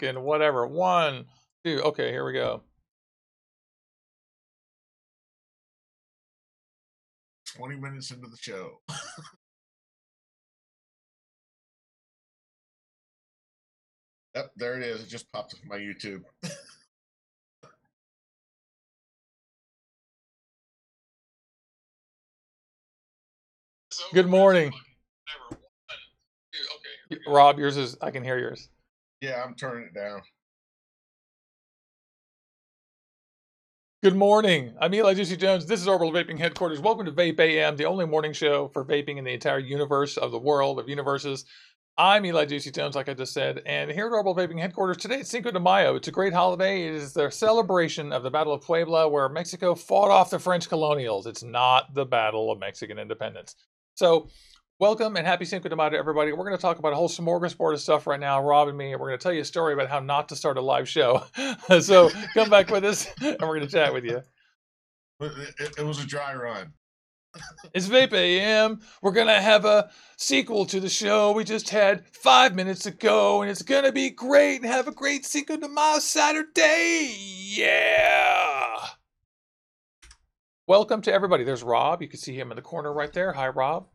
And whatever. 1, 2. Okay, here we go. 20 minutes into the show. Yep, there it is. It just popped up on my YouTube. Good morning. Rob, yours is, I can hear yours. Yeah, I'm turning it down. Good morning. I'm Eli Juicy Jones. This is Orbital Vaping Headquarters. Welcome to VapeAM, the only morning show for vaping in the entire universe of the world of universes. I'm Eli Juicy Jones, like I just said, and here at Orbital Vaping Headquarters today it's Cinco de Mayo. It's a great holiday. It is their celebration of the Battle of Puebla, where Mexico fought off the French colonials. It's not the Battle of Mexican Independence. So, welcome and happy Cinco de Mayo to everybody. We're going to talk about a whole smorgasbord of stuff right now, Rob and me, and we're going to tell you a story about how not to start a live show. So, come back with us, and we're going to chat with you. It was a dry run. It's VapeAM. We're going to have a sequel to the show we just had 5 minutes ago, and it's going to be great and have a great Cinco de Mayo Saturday. Yeah. Welcome to everybody. There's Rob. You can see him in the corner right there. Hi, Rob.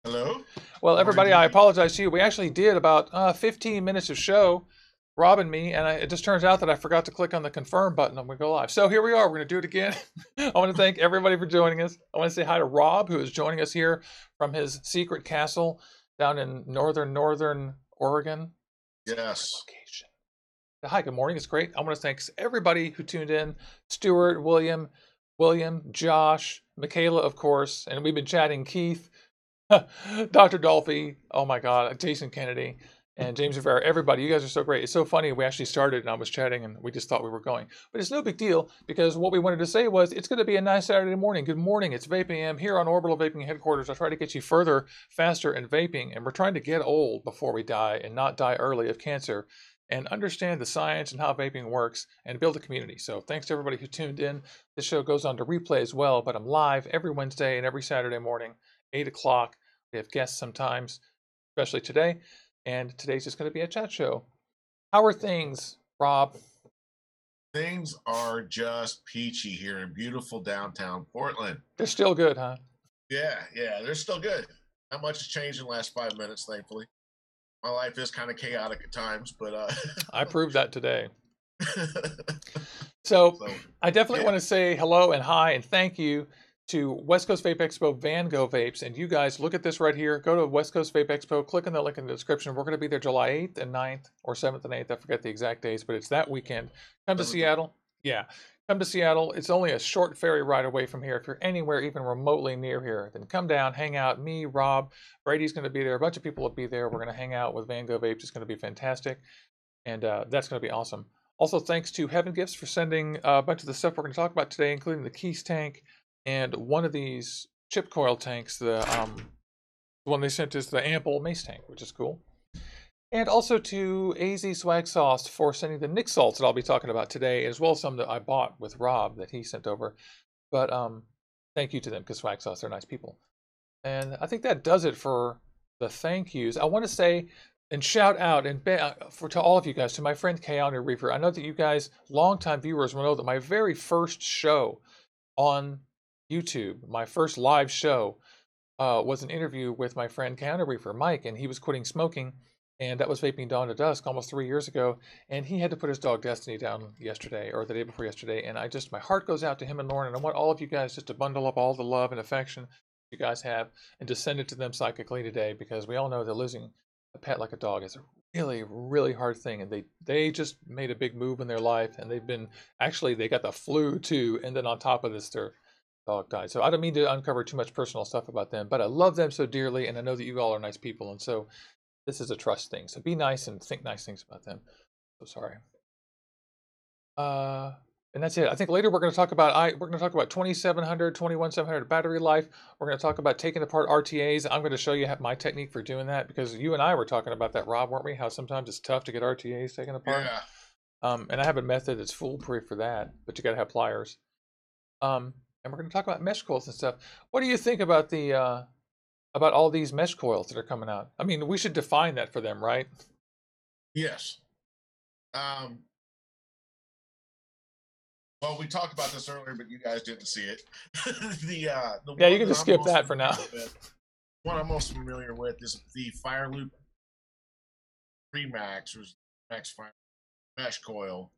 Hello? Well, everybody, I apologize to you. We actually did about 15 minutes of show, Rob and me, and it just turns out that I forgot to click on the confirm button when we go live. So here we are. We're going to do it again. I want to thank everybody for joining us. I want to say hi to Rob, who is joining us here from his secret castle down in northern Oregon. Yes. Location. Hi, good morning. It's great. I want to thank everybody who tuned in. Stuart, William, Josh, Michaela, of course, and we've been chatting. Keith, Dr. Dolphy, oh my God, Jason Kennedy, and James Rivera. Everybody, you guys are so great. It's so funny. We actually started and I was chatting and we just thought we were going. But it's no big deal because what we wanted to say was it's going to be a nice Saturday morning. Good morning. It's VapeAM here on Orbital Vaping Headquarters. I try to get you further, faster in vaping. And we're trying to get old before we die and not die early of cancer and understand the science and how vaping works and build a community. So thanks to everybody who tuned in. This show goes on to replay as well, but I'm live every Wednesday and every Saturday morning, 8 o'clock. We have guests sometimes, especially today. And today's just going to be a chat show. How are things, Rob? Things are just peachy here in beautiful downtown Portland. They're still good, huh? Yeah, they're still good. Not much has changed in the last 5 minutes, thankfully. My life is kind of chaotic at times, but I proved that today. So I definitely want to say hello and hi and thank you to West Coast Vape Expo Van Gogh Vapes. And you guys, look at this right here. Go to West Coast Vape Expo. Click on the link in the description. We're going to be there July 8th and 9th or 7th and 8th. I forget the exact days, but it's that weekend. Come to Seattle. Yeah. Come to Seattle. It's only a short ferry ride away from here. If you're anywhere even remotely near here, then come down, hang out. Me, Rob, Brady's going to be there. A bunch of people will be there. We're going to hang out with Van Gogh Vapes. It's going to be fantastic. And that's going to be awesome. Also, thanks to Heaven Gifts for sending a bunch of the stuff we're going to talk about today, including the Keys tank and one of these chip coil tanks. The one they sent is the ample mace tank, which is cool. And also to AZ Swag Sauce for sending the Nick salts that I'll be talking about today, as well as some that I bought with Rob that he sent over. But thank you to them because Swag Sauce, they're nice people. And I think that does it for the thank yous. I want to say and shout out and to all of you guys, to my friend Keanu Reefer. I know that you guys, longtime viewers, will know that my very first show on YouTube, my first live show, was an interview with my friend Keanu Reefer, Mike, and he was quitting smoking, and that was Vaping Dawn to Dusk almost 3 years ago, and he had to put his dog Destiny down yesterday, or the day before yesterday, and my heart goes out to him and Lauren, and I want all of you guys just to bundle up all the love and affection you guys have and to send it to them psychically today, because we all know that losing a pet like a dog is a really, really hard thing, and they just made a big move in their life, and they got the flu too, and then on top of this, their dog died. So I don't mean to uncover too much personal stuff about them, but I love them so dearly, and I know that you all are nice people, and so this is a trust thing. So be nice and think nice things about them. So sorry. And that's it. I think later we're going to talk about 2700, 21700 battery life. We're going to talk about taking apart RTAs. I'm going to show you my technique for doing that, because you and I were talking about that, Rob, weren't we? How sometimes it's tough to get RTAs taken apart. Yeah. And I have a method that's foolproof for that, but you got to have pliers. And we're going to talk about mesh coils and stuff. What do you think about about all these mesh coils that are coming out? I mean, we should define that for them, right? Yes. Um, well, we talked about this earlier, but you guys didn't see it. The Yeah, you one can that just I'm skip most that for now. familiar with, one I'm most familiar with is the Fire Loop 3 Max, or Max Fire Mesh Coil.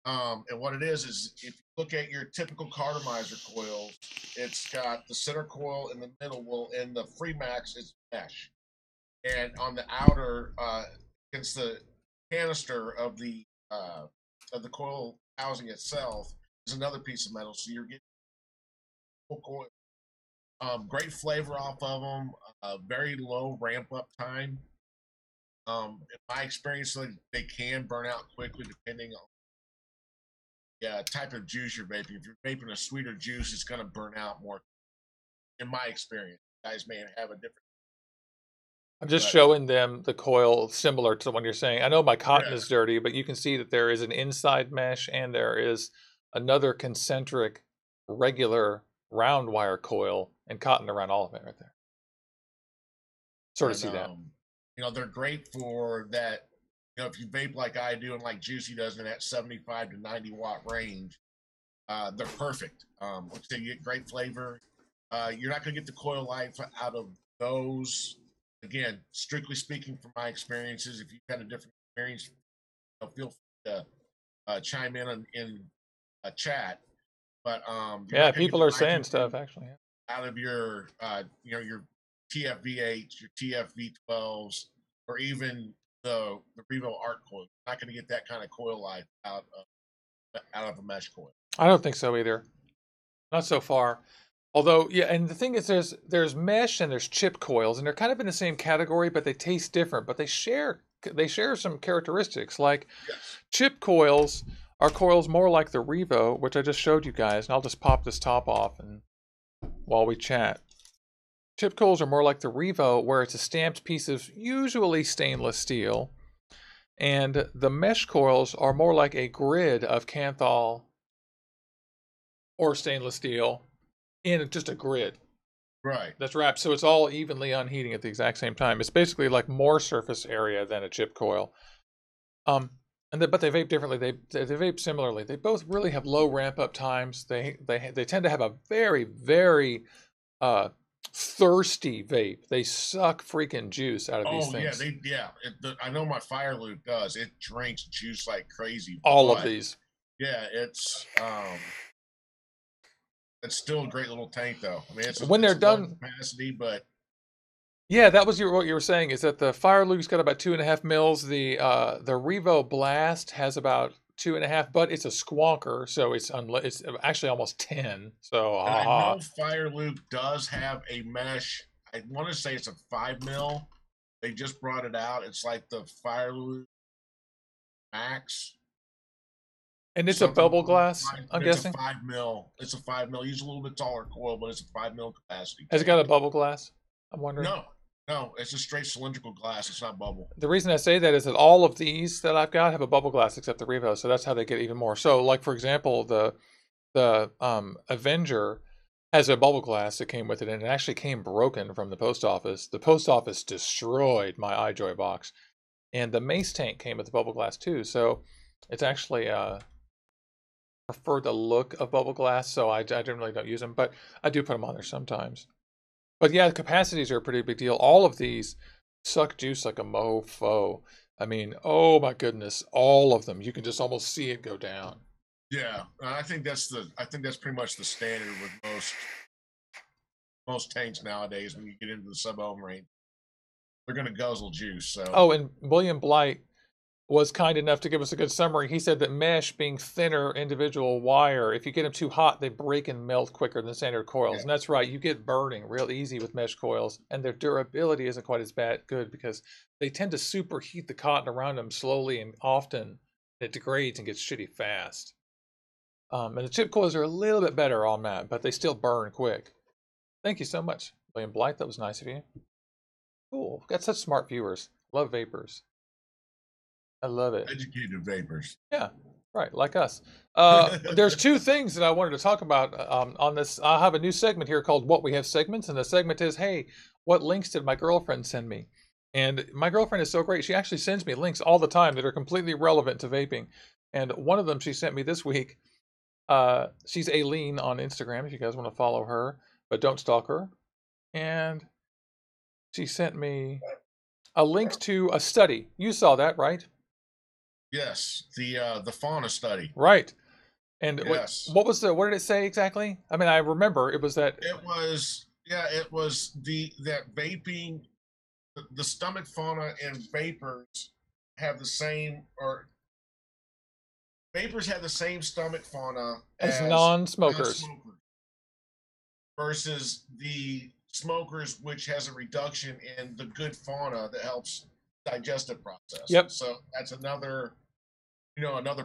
And what it is if you look at your typical cartomizer coil, it's got the center coil in the middle. Well, in the Free Max, it's mesh, and on the outer, against the canister of the coil housing itself, is another piece of metal. So you're getting full coil. Great flavor off of them. Very low ramp up time. In my experience, they can burn out quickly depending on type of juice you're vaping. If you're vaping a sweeter juice, it's going to burn out more. In my experience, you guys may have a different. I'm just showing them the coil similar to what you're saying. I know my cotton is dirty, but you can see that there is an inside mesh and there is another concentric, regular round wire coil and cotton around all of it right there. Sort of see that. You know, they're great for that. You know, if you vape like I do and like Juicy does in that 75 to 90 watt range, they're perfect. You get great flavor. You're not going to get the coil life out of those. Again, strictly speaking from my experiences, if you've had a different experience, feel free to chime in a chat. But yeah, people are saying stuff actually out of your your TFV8s, your TFV12s, or even the Revo Art coil. You're not going to get that kind of coil life out of a mesh coil. I don't think so either. Not so far. Although, yeah, and the thing is, there's mesh and there's chip coils, and they're kind of in the same category, but they taste different. But they share some characteristics. Like chip coils are coils more like the Revo, which I just showed you guys, and I'll just pop this top off and while we chat. Chip coils are more like the Revo, where it's a stamped piece of usually stainless steel, and the mesh coils are more like a grid of Kanthal or stainless steel in just a grid. Right. That's wrapped, so it's all evenly unheating at the exact same time. It's basically like more surface area than a chip coil. But they vape differently. They vape similarly. They both really have low ramp up times. They tend to have a very, very thirsty vape. They suck freaking juice out of these things. I know my Fire Loop does. It drinks juice like crazy. All of these. Yeah, it's still a great little tank, though. I mean, when they're done, capacity, but yeah, that was what you were saying. Is that the Fire Loop's got about 2.5 mils. The Revo Blast has about 2.5, but it's a squonker, so it's actually almost 10. So I know Fire Loop does have a mesh. I want to say it's a 5 mil. They just brought it out. It's like the Fire Loop Max. And it's a bubble glass, I'm guessing? It's a 5 mil. It's a 5 mil. Use a little bit taller coil, but it's a 5 mil capacity. Has it got a bubble glass? I'm wondering. No, it's a straight cylindrical glass. It's not bubble. The reason I say that is that all of these that I've got have a bubble glass except the Revo, so that's how they get even more. So, like for example, the Avenger has a bubble glass that came with it, and it actually came broken from the post office. The post office destroyed my iJoy box, and the Mace tank came with the bubble glass too. So it's actually prefer the look of bubble glass, so I generally don't use them, but I do put them on there sometimes. But yeah, the capacities are a pretty big deal. All of these suck juice like a mofo. I mean, oh my goodness, all of them. You can just almost see it go down. Yeah, I think that's pretty much the standard with most tanks nowadays. When you get into the sub-ohm range, they're going to guzzle juice. So. Oh, and William Blight was kind enough to give us a good summary. He said that mesh, being thinner individual wire, if you get them too hot, they break and melt quicker than standard coils. Yeah. And that's right, you get burning real easy with mesh coils, and their durability isn't quite as good because they tend to superheat the cotton around them slowly and often. It degrades and gets shitty fast. And the chip coils are a little bit better on that, but they still burn quick. Thank you so much, William Blight. That was nice of you. Cool. Got such smart viewers. Love vapors. I love it. Educated vapors. Yeah, right, like us. There's two things that I wanted to talk about on this. I have a new segment here called What We Have Segments, and the segment is, hey, what links did my girlfriend send me? And my girlfriend is so great. She actually sends me links all the time that are completely relevant to vaping. And one of them she sent me this week. She's Aileen on Instagram if you guys want to follow her, but don't stalk her. And she sent me a link to a study. You saw that, right? Yes, the fauna study. Right. And Yes. what did it say exactly? I mean, I remember it was that It was that vaping, the stomach fauna and vapers have the same, or vapers have the same stomach fauna as as non-smokers. non-smokers versus the smokers, which has a reduction in the good fauna that helps digestive process. Yep. So that's another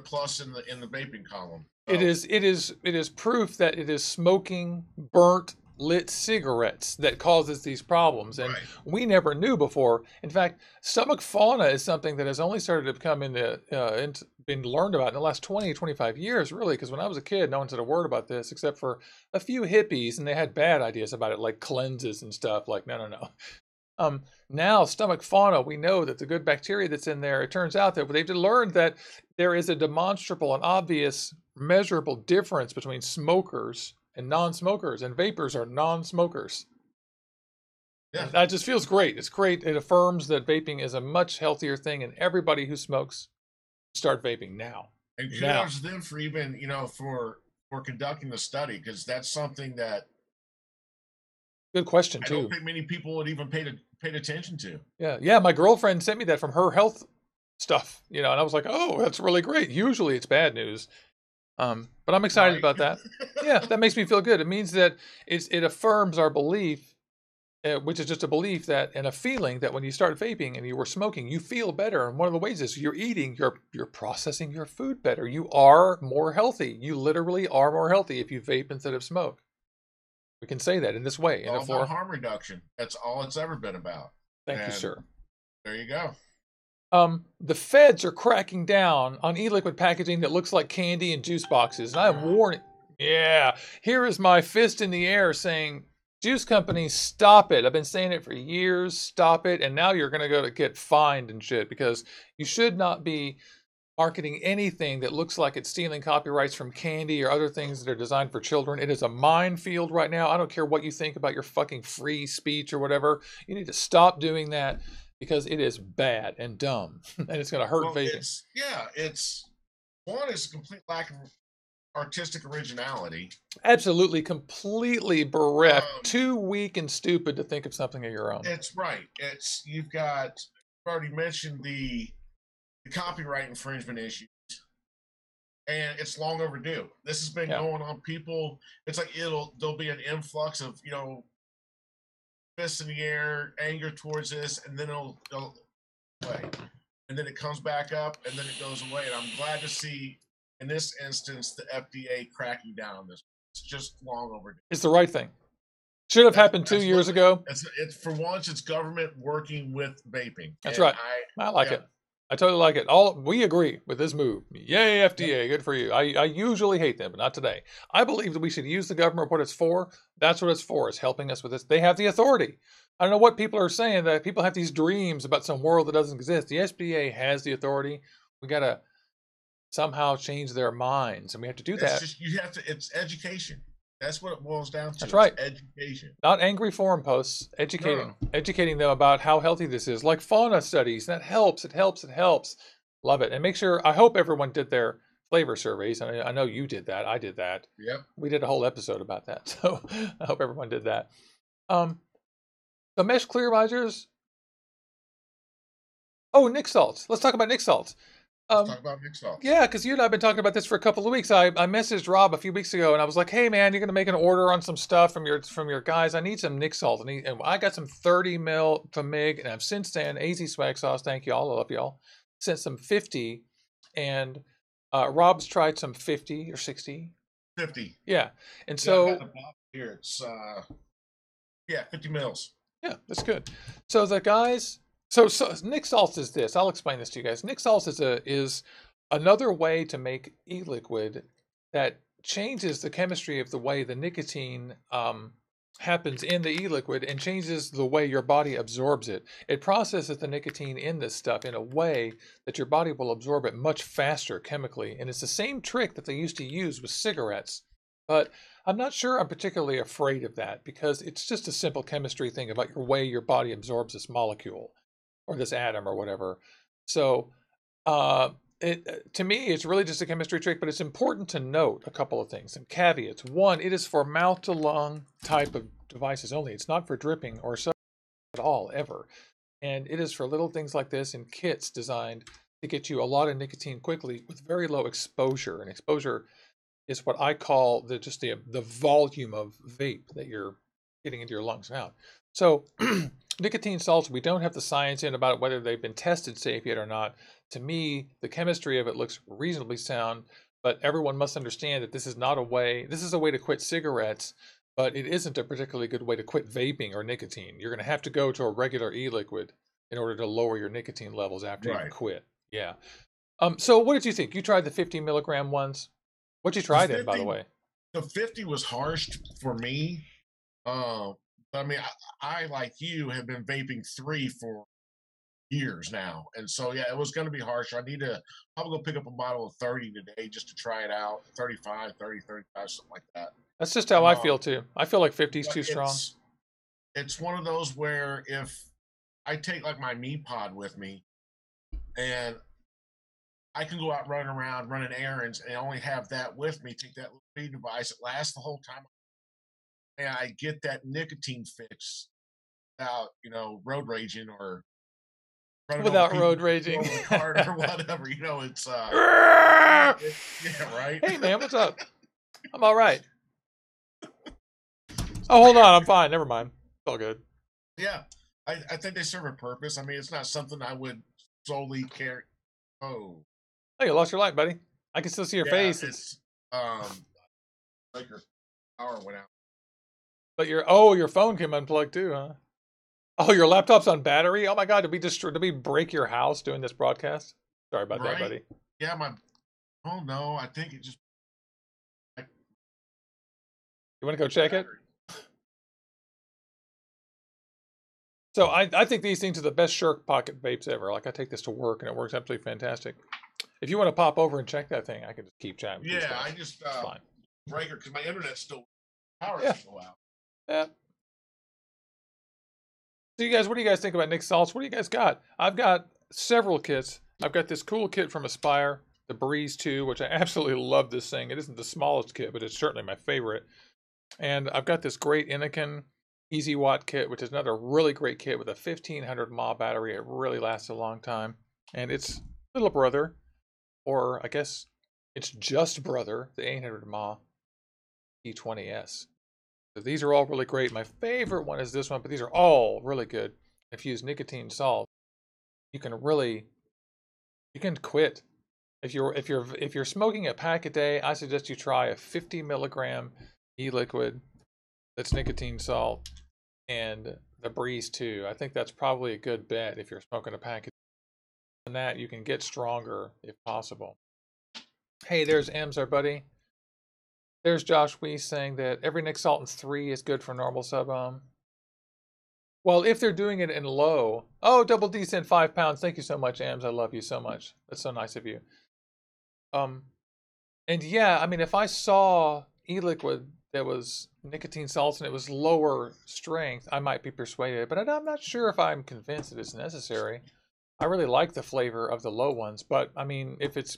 plus in the vaping column. So, it is proof that it is smoking burnt lit cigarettes that causes these problems, and we never knew before. In fact, stomach fauna is something that has only started to become been learned about in the last 20-25 years, really, because when I was a kid, no one said a word about this except for a few hippies, and they had bad ideas about it, like cleanses and stuff. Like, no. Now, stomach fauna, we know that the good bacteria that's in there, it turns out that they've learned that there is a demonstrable and obvious measurable difference between smokers and non-smokers, and vapers are non-smokers. Yeah. That just feels great. It's great. It affirms that vaping is a much healthier thing, and everybody who smokes start vaping now. And kudos to them for even, for conducting the study, because that's something that good question too. I don't think many people would even paid attention to. Yeah. My girlfriend sent me that from her health stuff, and I was like, oh, that's really great. Usually it's bad news. But I'm excited about that. Yeah, that makes me feel good. It means that it affirms our belief, which is just a belief that and a feeling that when you start vaping and you were smoking, you feel better. And one of the ways is you're eating, you're processing your food better. You are more healthy. You literally are more healthy if you vape instead of smoke. We can say that in this way. All about harm reduction. That's all it's ever been about. Thank you, sir. There you go. The feds are cracking down on e-liquid packaging that looks like candy and juice boxes. And I'm warning. Yeah, here is my fist in the air saying, juice companies, stop it. I've been saying it for years. Stop it. And now you're going to go to get fined and shit, because you should not be marketing anything that looks like it's stealing copyrights from candy or other things that are designed for children. It is a minefield right now. I don't care what you think about your fucking free speech or whatever. You need to stop doing that, because it is bad and dumb, and it's going to hurt vaping. It's a complete lack of artistic originality. Absolutely, completely bereft, too weak and stupid to think of something of your own. It's right. You've already mentioned the copyright infringement issues, and it's long overdue. This has been going on. People, it's like there'll be an influx of fists in the air, anger towards this, and then it'll go away, and then it comes back up, and then it goes away. And I'm glad to see, in this instance, the FDA cracking down on this. It's just long overdue. It's the right thing. Should have happened 2 years ago. It's for once, it's government working with vaping. That's right. I like it. I totally like it. We agree with this move. Yay, FDA, good for you. I usually hate them, but not today. I believe that we should use the government for what it's for. That's what it's for. It's helping us with this. They have the authority. I don't know what people are saying, that people have these dreams about some world that doesn't exist. The FDA has the authority. We got to somehow change their minds, and we have to do that. It's education. That's what it boils down to. That's right. It's education. Not angry forum posts. Educating them about how healthy this is. Like fauna studies. That helps. It helps. Love it. And make sure, I hope everyone did their flavor surveys. I know you did that. I did that. Yep. We did a whole episode about that. So I hope everyone did that. The mesh clear visors. Oh, Nick salts. Let's talk about Nick salts. Let's talk about Nick salts. Yeah, because you and I have been talking about this for a couple of weeks. I messaged Rob a few weeks ago, and I was like, "Hey, man, you're going to make an order on some stuff from your guys. I need some Nick salt." And I got some 30 mil from Mig, and I've since then, AZ Swag Sauce, thank y'all, I love y'all, sent some 50, and Rob's tried some 50 or 60. 50. Yeah, and so here it's 50 mils. Yeah, that's good. So the guys. So Nick salts is this. I'll explain this to you guys. Nick salts is another way to make e-liquid that changes the chemistry of the way the nicotine happens in the e-liquid and changes the way your body absorbs it. It processes the nicotine in this stuff in a way that your body will absorb it much faster chemically. And it's the same trick that they used to use with cigarettes. But I'm not sure I'm particularly afraid of that because it's just a simple chemistry thing about your way your body absorbs this molecule or this atom or whatever. So to me, it's really just a chemistry trick, but it's important to note a couple of things and caveats. One, it is for mouth to lung type of devices only. It's not for dripping or so at all, ever. And it is for little things like this in kits designed to get you a lot of nicotine quickly with very low exposure. And exposure is what I call the volume of vape that you're getting into your lungs now. So nicotine salts, we don't have the science in about whether they've been tested safe yet or not. To me, the chemistry of it looks reasonably sound, but everyone must understand that this is not a way, this is a way to quit cigarettes, but it isn't a particularly good way to quit vaping or nicotine. You're going to have to go to a regular e-liquid in order to lower your nicotine levels after you quit. Yeah. So what did you think? You tried the 50 milligram ones? What'd you try then, by the way? The 50 was harsh for me. I mean, I like you have been vaping 3 for years now, and so yeah, it was going to be harsh. I need to probably go pick up a bottle of 30 today just to try it out. 35, 30, 35, something like that. That's just how I feel too. I feel like 50 is too strong. It's one of those where if I take like my Me Pod with me, and I can go out running around, running errands, and only have that with me. Take that little weed device; it lasts the whole time, and I get that nicotine fix without, road raging or without road raging over the cart or whatever. It's yeah, right. Hey man, what's up? I'm all right. Oh, hold on, I'm fine. Never mind. It's all good. Yeah, I think they serve a purpose. I mean, it's not something I would solely carry. Oh, you lost your light, buddy. I can still see your face. It's like your power went out. But your phone came unplugged too, huh? Oh, your laptop's on battery? Oh my God, did we break your house doing this broadcast? Sorry about that, buddy. Yeah, oh no, I think it just. You want to go check it? So I think these things are the best Shirk pocket vapes ever. Like I take this to work and it works absolutely fantastic. If you want to pop over and check that thing, I can just keep chatting. Yeah, I just breaker because my internet's still power's still out. Yeah. So you guys, what do you guys think about Nick Salts? What do you guys got? I've got several kits. I've got this cool kit from Aspire, the Breeze 2, which I absolutely love this thing. It isn't the smallest kit, but it's certainly my favorite. And I've got this great Innokin Easy Watt kit, which is another really great kit with a 1500 mAh battery. It really lasts a long time. And its little brother, or I guess it's just brother, the 800 mAh E20S. So these are all really great. My favorite one is this one, but these are all really good. If you use nicotine salt, you can quit. If you're smoking a pack a day, I suggest you try a 50 milligram e-liquid that's nicotine salt and the Breeze 2. I think that's probably a good bet if you're smoking a pack. And that you can get stronger if possible. Hey, there's Ems, our buddy. There's Josh Weiss saying that every Nick Salton 3 is good for normal sub-ohm. Well, if they're doing it in low. Oh, Double D sent 5 pounds. Thank you so much, Ems. I love you so much. That's so nice of you. And yeah, I mean, if I saw e-liquid that was nicotine salts and it was lower strength, I might be persuaded. But I'm not sure if I'm convinced that it's necessary. I really like the flavor of the low ones, but I mean, if it's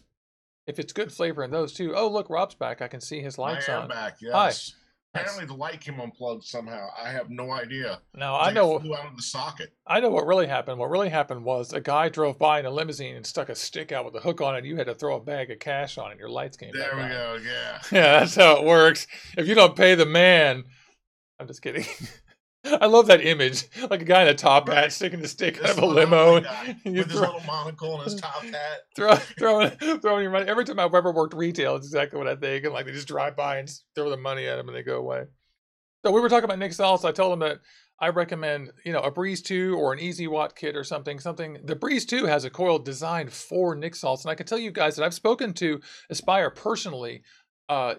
good flavor in those too. Oh, look, Rob's back. I can see his lights on. Back, yes. Hi. Apparently the light came unplugged somehow. I have no idea. No, I know. It flew out of the socket. I know what really happened. What really happened was a guy drove by in a limousine and stuck a stick out with a hook on it. You had to throw a bag of cash on it. Your lights came back on. There we go, yeah. Yeah, that's how it works. If you don't pay the man, I'm just kidding. I love that image, like a guy in a top hat sticking the stick out of a limo. With his little monocle and his top hat. Throwing your money. Every time I've ever worked retail, it's exactly what I think. And like they just drive by and throw the money at them and they go away. So we were talking about Nick Salts. I told him that I recommend, a Breeze 2 or an Easy Watt kit or something. The Breeze 2 has a coil designed for Nick Salts. And I can tell you guys that I've spoken to Aspire personally,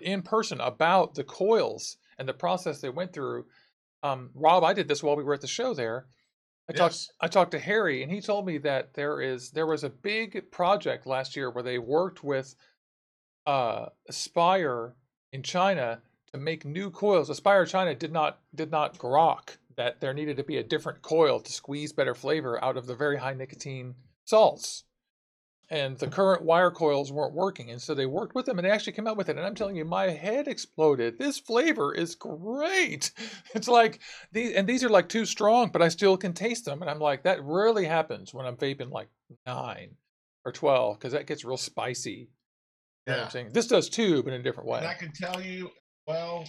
in person, about the coils and the process they went through. Rob, I did this while we were at the show there. Yes. I talked to Harry, and he told me that there was a big project last year where they worked with Aspire in China to make new coils. Aspire China did not grok that there needed to be a different coil to squeeze better flavor out of the very high nicotine salts. And the current wire coils weren't working, and so they worked with them, and they actually came out with it. And I'm telling you, my head exploded. This flavor is great. It's like these are like too strong, but I still can taste them. And I'm like, that rarely happens when I'm vaping like 9 or 12, because that gets real spicy. You know what I'm saying? This does too, but in a different way. And I can tell you, well,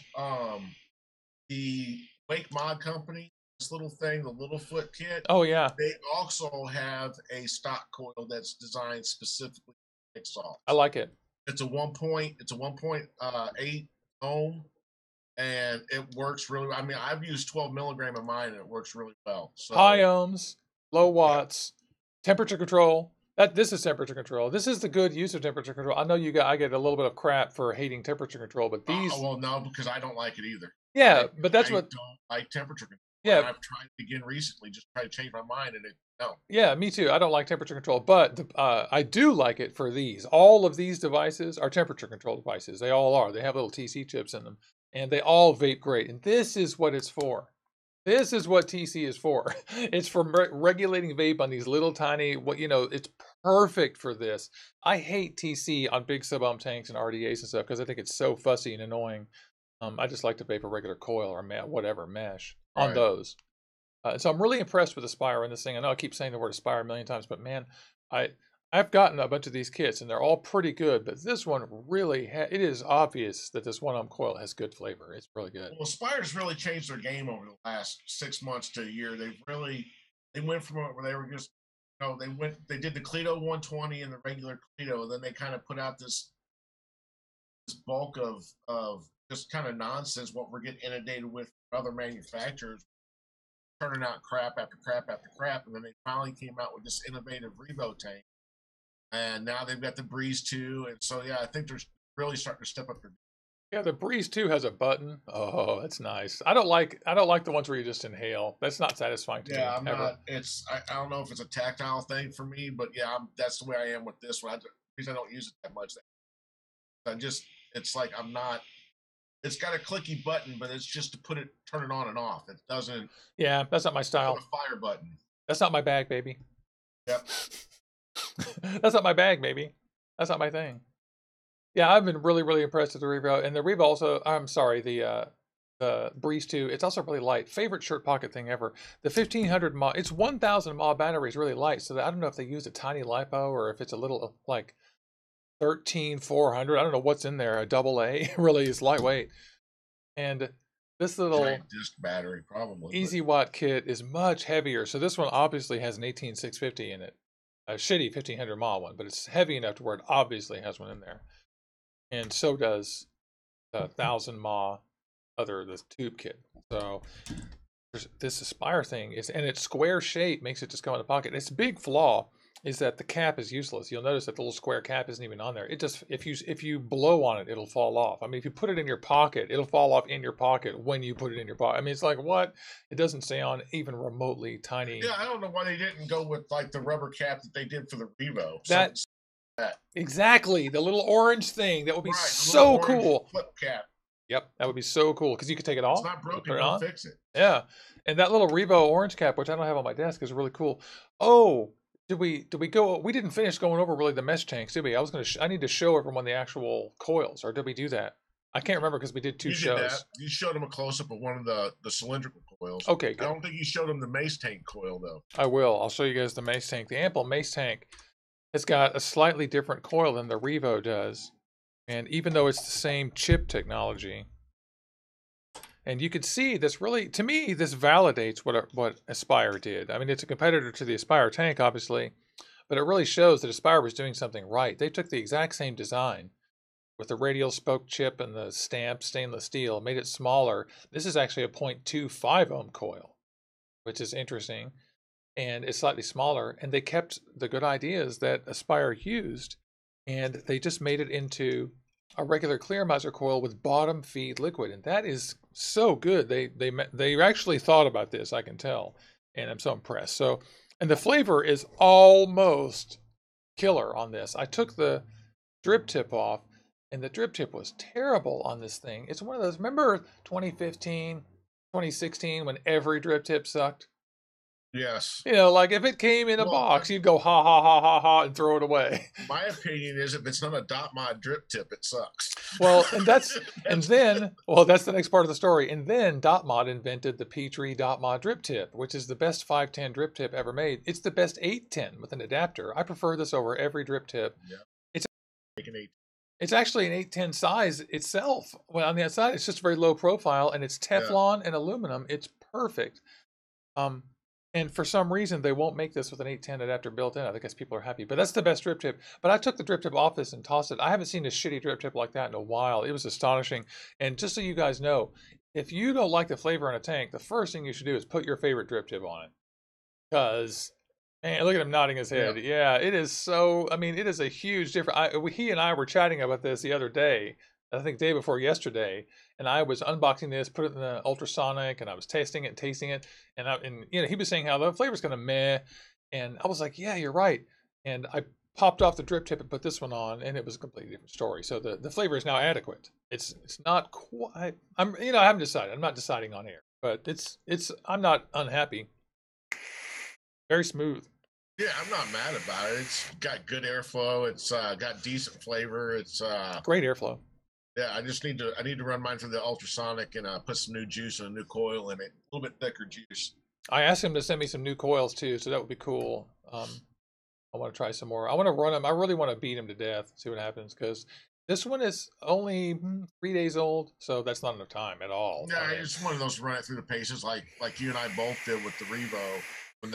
the Wake Mod Company, this little thing, the Little Foot kit. Oh yeah. They also have a stock coil that's designed specifically for mixed salts. I like it. It's a 1.8 ohm, and it works really well. I mean, I've used 12 milligram of mine, and it works really well. So, high ohms, low watts, temperature control. This is temperature control. This is the good use of temperature control. I know I get a little bit of crap for hating temperature control, but these. Well, no, because I don't like it either. Yeah, but that's I what. don't like temperature control. Yeah, I've tried it again recently, just try to change my mind, and no. Yeah, me too. I don't like temperature control, but I do like it for these. All of these devices are temperature control devices. They all are. They have little TC chips in them, and they all vape great. And this is what it's for. This is what TC is for. It's for regulating vape on these little tiny. It's perfect for this. I hate TC on big sub-ohm tanks and RDAs and stuff because I think it's so fussy and annoying. I just like to vape a regular coil or whatever mesh on those. So I'm really impressed with Aspire in this thing. I know I keep saying the word Aspire a million times, but man, I've gotten a bunch of these kits and they're all pretty good. But this one really, it is obvious that this 1 ohm coil has good flavor. It's really good. Well, Aspire's really changed their game over the last 6 months to a year. They went from where they were just, they did the Cleto 120 and the regular Cleto, and then they kind of put out this bulk of just kind of nonsense. What we're getting inundated with other manufacturers, turning out crap after crap after crap, and then they finally came out with this innovative Revo tank, and now they've got the Breeze 2, and so yeah, I think they're really starting to step up their. Yeah, the Breeze 2 has a button. Oh, that's nice. I don't like the ones where you just inhale. That's not satisfying to me. Yeah, I'm not. I don't know if it's a tactile thing for me, but yeah, that's the way I am with this one. The reason I don't use it that much, it's like I'm not. It's got a clicky button, but it's just to turn it on and off. It doesn't. Yeah, that's not my style. It's not a fire button. That's not my bag, baby. Yep. That's not my bag, baby. That's not my thing. Yeah, I've been really, really impressed with the Revo, and the Revo also. I'm sorry, the Breeze 2. It's also really light. Favorite shirt pocket thing ever. The 1500 mAh. It's 1000 mAh battery is really light, so I don't know if they use a tiny lipo or if it's a little like 13400. I don't know what's in there. A double A really is lightweight, and this little giant disc battery probably Easy Watt kit is much heavier. So this one obviously has an 18650 in it, a shitty 1500 mAh one, but it's heavy enough to where it obviously has one in there, and so does the 1000 mAh the tube kit. So this Aspire thing and its square shape makes it just go in the pocket. Its big flaw is that the cap is useless. You'll notice that the little square cap isn't even on there. It just, if you blow on it, it'll fall off. I mean, if you put it in your pocket, it'll fall off in your pocket when you put it in your pocket. I mean, it's like, what? It doesn't stay on even remotely tiny. Yeah, I don't know why they didn't go with like the rubber cap that they did for the Revo. That exactly, the little orange thing. That would be so cool. Flip cap. Yep, that would be so cool because you could take it off. It's not broken. Don't fix it. Yeah, and that little Revo orange cap, which I don't have on my desk, is really cool. Oh. Did we go? We didn't finish going over really the mesh tanks, did we? I need to show everyone the actual coils, or did we do that? I can't remember because we did two shows. Did that. You showed them a close up of one of the cylindrical coils. Okay, good. I don't think you showed them the mace tank coil though. I will. I'll show you guys the mace tank. The Ample mace tank has got a slightly different coil than the Revo does, and even though it's the same chip technology. And you can see this really, to me, this validates what Aspire did. I mean, it's a competitor to the Aspire tank, obviously, but it really shows that Aspire was doing something right. They took the exact same design with the radial spoke chip and the stamped stainless steel, made it smaller. This is actually a 0.25 ohm coil, which is interesting, and it's slightly smaller. And they kept the good ideas that Aspire used, and they just made it into a regular clear miser coil with bottom feed liquid, and that is so good. They actually thought about this, I can tell, and I'm so impressed. So, and the flavor is almost killer on this. I took the drip tip off, and the drip tip was terrible on this thing. It's one of those. Remember 2015, 2016 when every drip tip sucked? Yes. You know, like if it came in a box, you'd go ha ha ha ha ha and throw it away. My opinion is if it's not a dot mod drip tip, it sucks. Well, and that's the next part of the story. And then Dot Mod invented the Petrie Dot Mod drip tip, which is the best 510 drip tip ever made. It's the best 810 with an adapter. I prefer this over every drip tip. Yeah. It's actually an 810 size itself. Well, on the outside, it's just very low profile, and it's Teflon and aluminum. It's perfect. And for some reason, they won't make this with an 810 adapter built in. I guess people are happy. But that's the best drip tip. But I took the drip tip off this and tossed it. I haven't seen a shitty drip tip like that in a while. It was astonishing. And just so you guys know, if you don't like the flavor in a tank, the first thing you should do is put your favorite drip tip on it. Because, man, look at him nodding his head. Yeah, it is so, I mean, it is a huge difference. He and I were chatting about this the other day. I think day before yesterday, and I was unboxing this, put it in the ultrasonic, and I was tasting it, and you know, he was saying how the flavor's kind of meh, and I was like, yeah, you're right. And I popped off the drip tip and put this one on, and it was a completely different story. So the flavor is now adequate. It's not quite. I haven't decided. I'm not deciding on air, but I'm not unhappy. Very smooth. Yeah, I'm not mad about it. It's got good airflow. It's got decent flavor. It's great airflow. Yeah, I need to run mine through the ultrasonic and put some new juice and a new coil in it. A little bit thicker juice. I asked him to send me some new coils too, so that would be cool. I want to try some more. I want to run him. I really want to beat him to death, see what happens, because this one is only 3 days old, so that's not enough time at all. Yeah, it's one of those run it through the paces like you and I both did with the Revo when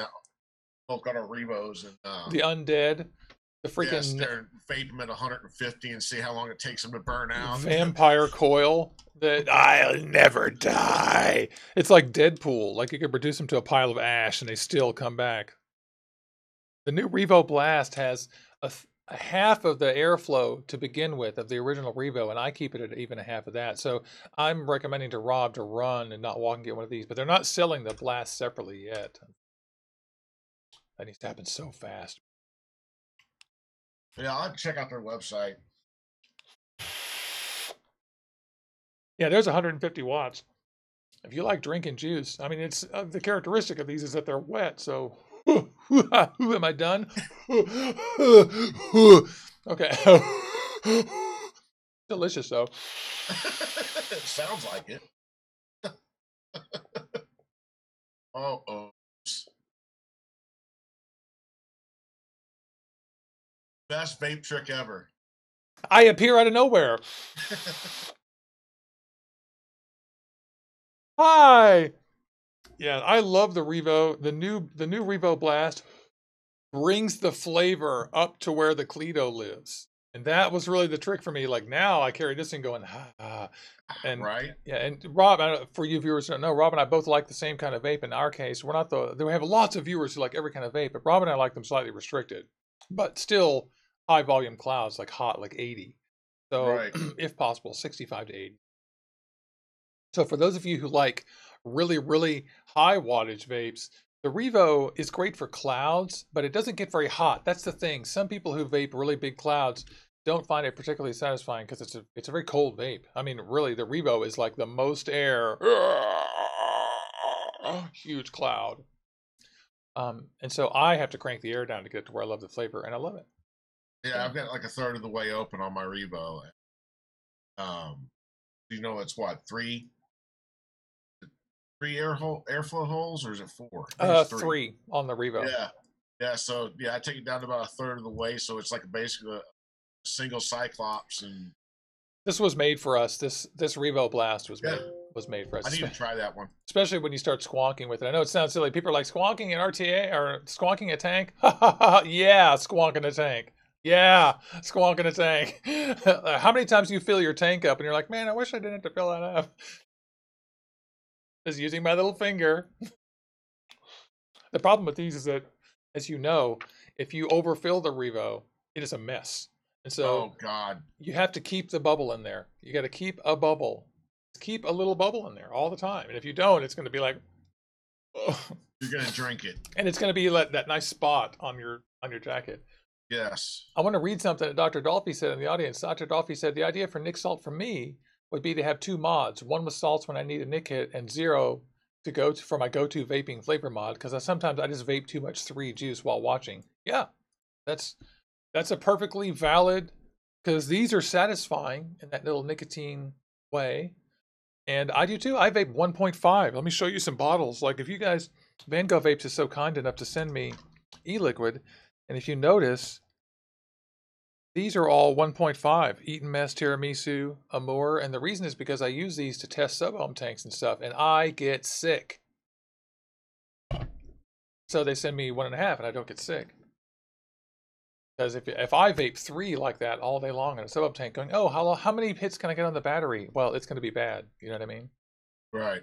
both got our Revos and the Undead. The freaking vape them at 150 and see how long it takes them to burn out. Vampire coil that I'll never die. It's like Deadpool. Like you could reduce them to a pile of ash and they still come back. The new Revo Blast has a half of the airflow to begin with of the original Revo, and I keep it at even a half of that. So I'm recommending to Rob to run and not walk and get one of these, but they're not selling the Blast separately yet. That needs to happen so fast. Yeah, I'll check out their website. Yeah, there's 150 watts. If you like drinking juice, I mean, it's the characteristic of these is that they're wet. So, am I done? Okay. Delicious, though. It sounds like it. Oh. Best vape trick ever. I appear out of nowhere. Hi. Yeah, I love the Revo. The new Revo Blast brings the flavor up to where the Cleto lives. And that was really the trick for me. Like now I carry this thing going, and right. Yeah, and Rob, for you viewers who don't know, Rob and I both like the same kind of vape. In our case, we're not we have lots of viewers who like every kind of vape, but Rob and I like them slightly restricted. But still high volume clouds, like hot, like 80. So right. If possible, 65 to 80. So for those of you who like really, really high wattage vapes, the Revo is great for clouds, but it doesn't get very hot. That's the thing. Some people who vape really big clouds don't find it particularly satisfying because it's a very cold vape. I mean, really, the Revo is like the most air, huge cloud. And so I have to crank the air down to get to where I love the flavor, and I love it. Yeah, I've got like a third of the way open on my Revo. You know, it's what, three airflow holes, or is it 4? Three on the Revo. Yeah. So I take it down to about a third of the way, so it's like basically a single Cyclops. And this was made for us. This Revo Blast was made for us. I need to try that one, especially when you start squonking with it. I know it sounds silly. People are like, squonking an RTA or squonking a tank. Yeah, squonking a tank. Yeah, squonking a tank. How many times do you fill your tank up and you're like, man, I wish I didn't have to fill that up? Just using my little finger. The problem with these is that, as you know, if you overfill the Revo, it is a mess. And so Oh God. you have to keep the bubble in there. You got to keep a bubble. Keep a little bubble in there all the time. And if you don't, it's going to be like, oh. You're gonna drink it. And it's going to be like that nice spot on your jacket. Yes. I want to read something that Dr. Dolphy said in the audience. Dr. Dolphy said the idea for Nick Salt for me would be to have 2 mods. One with salts when I need a Nick hit, and 0 to go to, for my go-to vaping flavor mod, because sometimes I just vape too much 3 juice while watching. Yeah, that's a perfectly valid, because these are satisfying in that little nicotine way. And I do too. I vape 1.5. Let me show you some bottles. Like if you guys, Van Gogh Vapes is so kind enough to send me e-liquid, and if you notice, these are all 1.5, Eton Mess, Tiramisu, Amour, and the reason is because I use these to test sub-ohm tanks and stuff, and I get sick. So they send me 1.5, and I don't get sick. Because if I vape 3 like that all day long in a sub-ohm tank, going, oh, how many hits can I get on the battery? Well, it's going to be bad. You know what I mean? Right.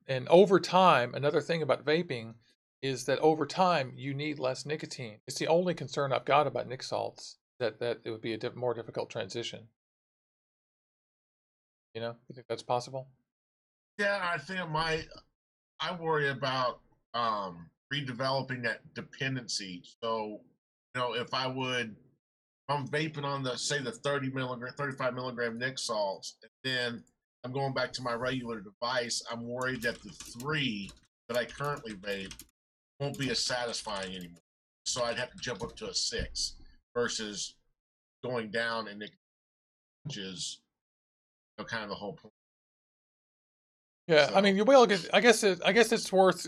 And over time, another thing about vaping is that over time you need less nicotine. It's the only concern I've got about Nick Salts. That it would be a more difficult transition. You know, you think that's possible? Yeah, I think I worry about redeveloping that dependency. So, if I'm vaping on say the 30 milligram, 35 milligram Nick salts, and then I'm going back to my regular device, I'm worried that the 3 that I currently vape won't be as satisfying anymore. So I'd have to jump up to a 6 versus going down in nicotine, which is kind of the whole point. Yeah, So. I mean, you will get. I guess it's worth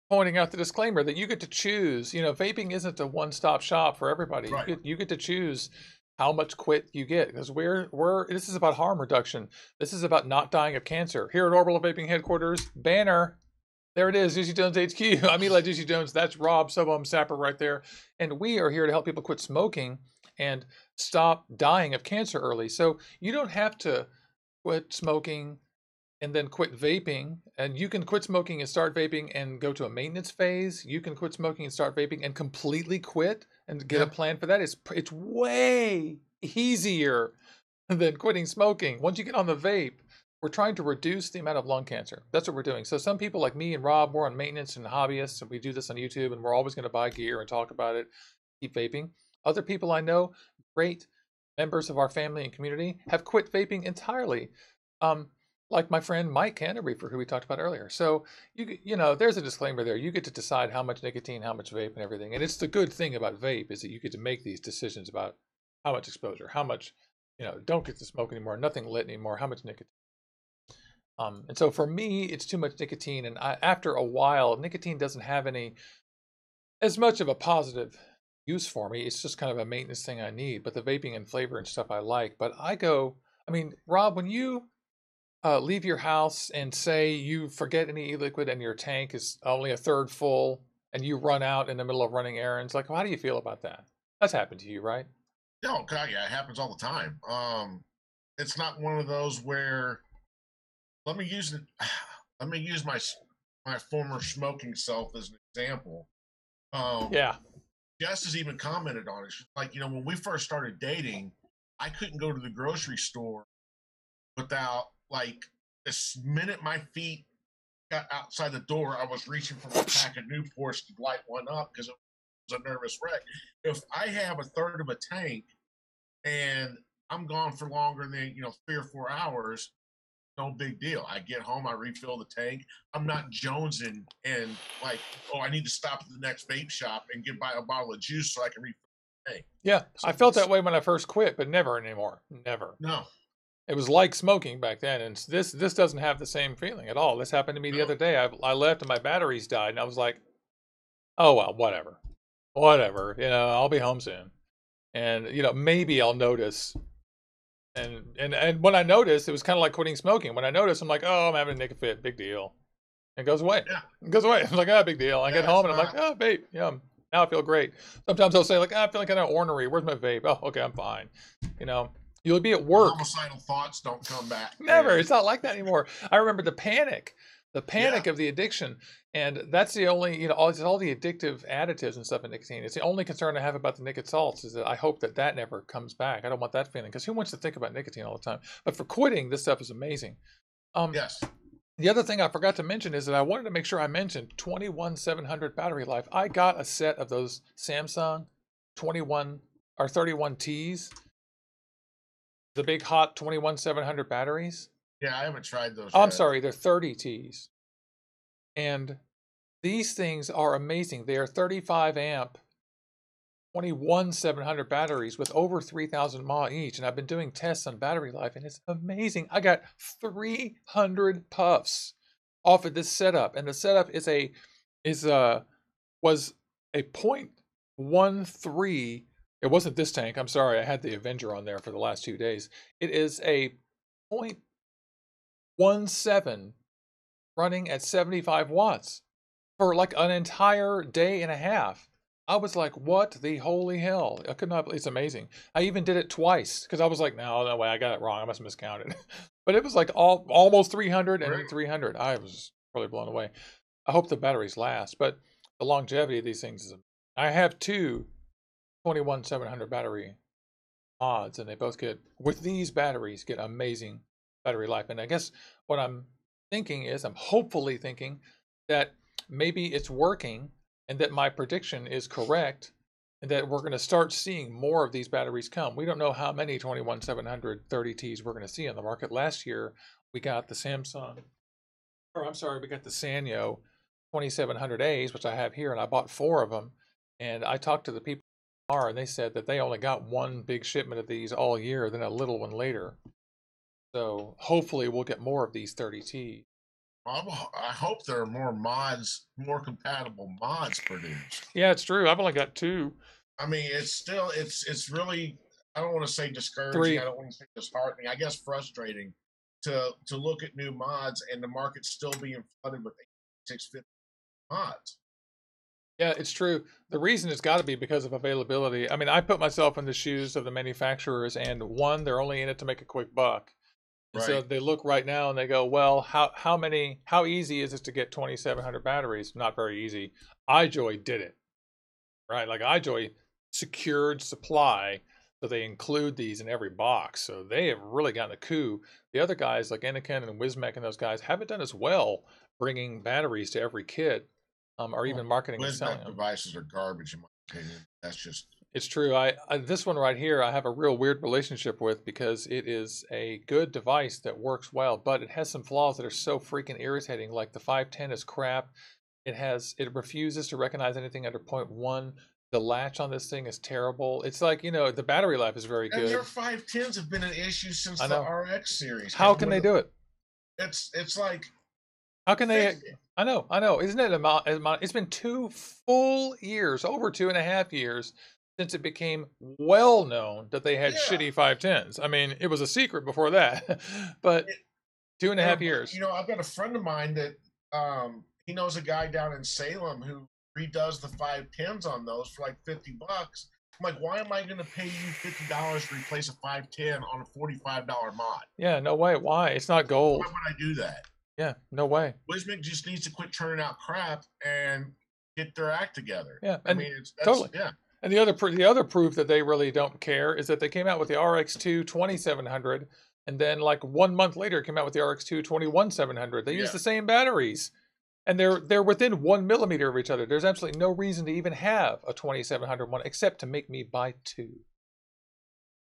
pointing out the disclaimer that you get to choose. Vaping isn't a one-stop shop for everybody. Right. You get to choose how much quit you get, because this is about harm reduction. This is about not dying of cancer. Here at Orbital Vaping headquarters, banner. There it is, Juicy Jones HQ. I'm Eli Juicy Jones. That's Rob SUBOHMSAPPER right there, and we are here to help people quit smoking and stop dying of cancer early. So you don't have to quit smoking and then quit vaping, and you can quit smoking and start vaping and go to a maintenance phase. You can quit smoking and start vaping and completely quit and get a plan for that. It's way easier than quitting smoking. Once you get on the vape, we're trying to reduce the amount of lung cancer. That's what we're doing. So some people like me and Rob, we're on maintenance and hobbyists, and we do this on YouTube, and we're always going to buy gear and talk about it, keep vaping. Other people I know, great members of our family and community, have quit vaping entirely. Like my friend Mike Canterbury, who we talked about earlier. So there's a disclaimer there. You get to decide how much nicotine, how much vape, and everything. And it's the good thing about vape is that you get to make these decisions about how much exposure, how much, don't get to smoke anymore, nothing lit anymore, how much nicotine. And so for me, it's too much nicotine, and after a while, nicotine doesn't have as much of a positive use for me. It's just kind of a maintenance thing I need. But the vaping and flavor and stuff I like. But Rob, when you leave your house and say you forget any e-liquid and your tank is only a third full and you run out in the middle of running errands, like, how do you feel about that? That's happened to you, right? Oh God, yeah, it happens all the time. It's not one of those where let me use my former smoking self as an example. Yeah. Jess has even commented on it. She's like, when we first started dating, I couldn't go to the grocery store without, like, the minute my feet got outside the door, I was reaching for my pack of Newports to light one up because it was a nervous wreck. If I have a third of a tank and I'm gone for longer than 3 or 4 hours, no big deal. I get home, I refill the tank. I'm not jonesing and like, I need to stop at the next vape shop and buy a bottle of juice so I can refill the tank. Yeah, so I felt that way when I first quit, but never anymore. Never. No. It was like smoking back then, and this doesn't have the same feeling at all. This happened to me the other day. I left and my batteries died, and I was like, oh well, whatever. I'll be home soon, and maybe I'll notice. And when I noticed, it was kind of like quitting smoking. When I noticed, I'm like, oh, I'm having a nicotine fit, big deal. It goes away. Yeah. It goes away. I'm like, big deal. I get home and I'm like, vape. Yeah, now I feel great. Sometimes I'll say like, I feel like I'm ornery. Where's my vape? Oh, okay, I'm fine. You'll be at work. Homicidal thoughts don't come back. Never. It's not like that anymore. I remember the panic The panic of the addiction, and that's the only, you know, all the addictive additives and stuff in nicotine. It's the only concern I have about the nicotine salts is that I hope that that never comes back. I don't want that feeling because who wants to think about nicotine all the time? But for quitting, this stuff is amazing. Yes. The other thing I forgot to mention is that I wanted to make sure I mentioned 21700 battery life. I got a set of those Samsung 21 or 31Ts, the big hot 21700 batteries. Yeah, I haven't tried those. Oh, I'm sorry, they're 30Ts. And these things are amazing. They are 35 amp, 21700 batteries with over 3000 mAh each. And I've been doing tests on battery life and it's amazing. I got 300 puffs off of this setup. And the setup was a 0.13. It wasn't this tank. I'm sorry. I had the Avenger on there for the last 2 days. It is a 0.17 running at 75 watts for like an entire day and a half. I was like, what the holy hell? I could not believe it's amazing. I even did it twice because I was like, no way, I got it wrong. I must have miscounted. But it was like almost 300 and then 300. I was really blown away. I hope the batteries last, but the longevity of these things is. I have two 21700 battery mods, and they both with these batteries get amazing battery life. And I guess what I'm thinking is, I'm hopefully thinking that maybe it's working and that my prediction is correct and that we're going to start seeing more of these batteries come. We don't know how many 21700 30Ts we're going to see on the market. Last year, we got the Sanyo 2700As, which I have here, and I bought 4 of them. And I talked to the people and they said that they only got one big shipment of these all year, then a little one later. So hopefully we'll get more of these 30T. I hope there are more mods, more compatible mods produced. Yeah, it's true. I've only got 2. I mean, it's really, I don't want to say discouraging. 3. I don't want to say disheartening. I guess frustrating to look at new mods and the market still being flooded with 650 mods. Yeah, it's true. The reason it's got to be because of availability. I mean, I put myself in the shoes of the manufacturers, and one, they're only in it to make a quick buck. And so they look right now and they go, well, how easy is it to get 2700 batteries? Not very easy. iJoy did it, right? Like iJoy secured supply, so they include these in every box. So they have really gotten a coup. The other guys like Anakin and Wismec and those guys haven't done as well bringing batteries to every kit. Or even marketing and selling them. Devices are garbage in my opinion. That's just. It's true. I this one right here, I have a real weird relationship with because it is a good device that works well, but it has some flaws that are so freaking irritating. Like the 510 is crap. It refuses to recognize anything under 0.1. The latch on this thing is terrible. It's like, you know, the battery life is very good. And your 510s have been an issue since the RX series. How can they do it? It's like. How can they? I know. Isn't it it's been 2 full years, over 2.5 years, since it became well known that they had shitty 510s. I mean, it was a secret before that, but 2.5 years. You know, I've got a friend of mine that he knows a guy down in Salem who redoes the 510s on those for like $50. I'm like, why am I going to pay you $50 to replace a 510 on a $45 mod? Yeah, no way. Why? It's not gold. Why would I do that? Yeah, no way. Wismec just needs to quit turning out crap and get their act together. Yeah, I mean, totally. Yeah. And the other proof that they really don't care is that they came out with the RX2 2700, and then like 1 month later came out with the RX2 21700. They use the same batteries, and they're within 1 millimeter of each other. There's absolutely no reason to even have a 2700 one except to make me buy 2.